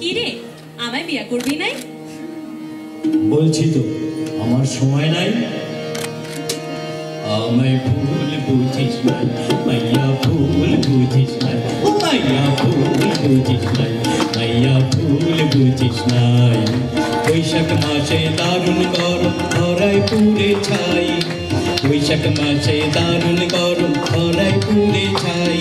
কি রে আমায় বিয়া করবি নাই? বলছি তো আমার সময় নাই। আমায় ভুল বুঝিস নাই মাইয়া, ভুল বুঝিস নাই ও মাইয়া, ভুল বুঝিস নাই মাইয়া, ভুল বুঝিস নাই। বৈশাখ মাসে দারুণ গরম ধরায় পুড়ে ছাই, বৈশাখ মাসে দারুণ গরম ধরায় পুড়ে ছাই।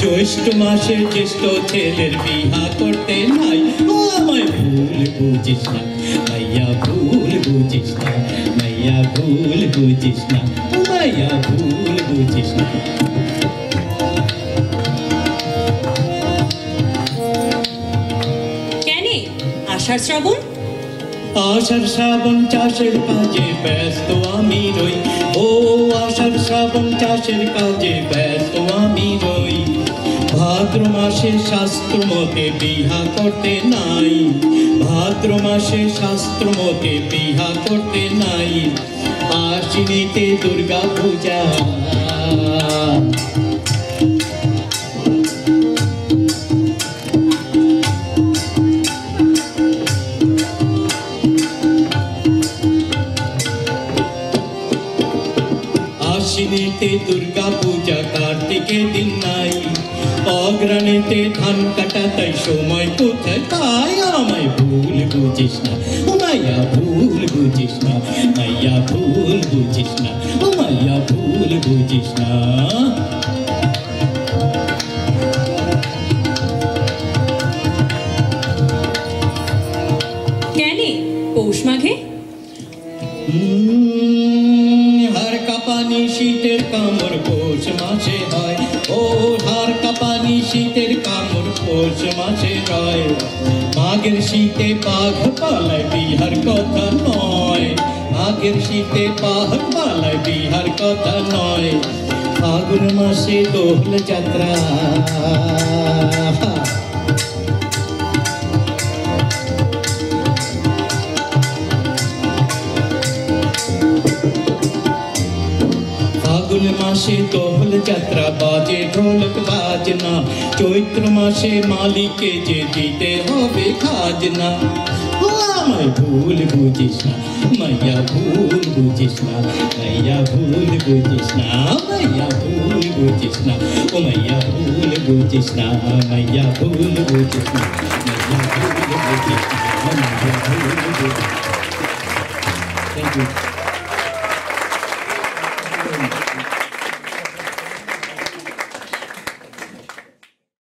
জ্যৈষ্ঠ মাসে জ্যেষ্ঠ ছেলের বিহা করতে নাই, ও আমায় ভুল বুঝিস না মাইয়া, ভুল বুঝিস না মাইয়া, ভুল বুঝিস না মাইয়া, ভুল বুঝিস না। কেন আষাঢ় শ্রাবণ? আষাঢ় শ্রাবণ চাষের কাজে ব্যস্ত আমি রই, ও আষাঢ় শ্রাবণ চাষের কাজে ব্যস্ত আমি রই। ভাদ্র মাসে শাস্ত্র মতে বিহা করতে নাই, ভাদ্র মাসে শাস্ত্র মতে বিহা করতে নাই। আশ্বিনীতে দুর্গা পূজা, আশ্বিনীতে দুর্গা পূজা, কার্তিকে দিন নাই। অগ্রাণীতে ধান কাটা, তাই সময় কোথায় পাই। আমায় ভুল বুঝিস না ও মাইয়া, ভুল বুঝিস না মাইয়া, ভুল বুঝিস না ও মাইয়া, ভুল বুঝিস না। কেন পৌষ মাঘে? হার কাঁপানি শীতের কামড় পৌষ মাসে হয়, ও হার কাঁপানি শীতের কামড় পৌষ মাসে হয়। মাঘের শীতে পাঘ পালায় বিহার কথা নয়, মাঘের শীতে পাঘ পালায় বিহার কথা নয়। ফাগুন মাসে দোল যাত্রা, ফাগুন মাসে দোল যাত্রা বাজে ঢোলক বাজনা। চৈত্র মাসে মালিকে যে দিতে হবে খাজনা। ও আমায় ভুল বুঝিস না মাইয়া, ভুল বুঝিস না মাইয়া, ভুল বুঝিস না মাইয়া, ভুল বুঝিস না ও মাইয়া, ভুল বুঝিস না মাইয়া, ভুল বুঝিস না মাইয়া, ভুল বুঝিস না মাইয়া, ভুল বুঝিস না। Thank you.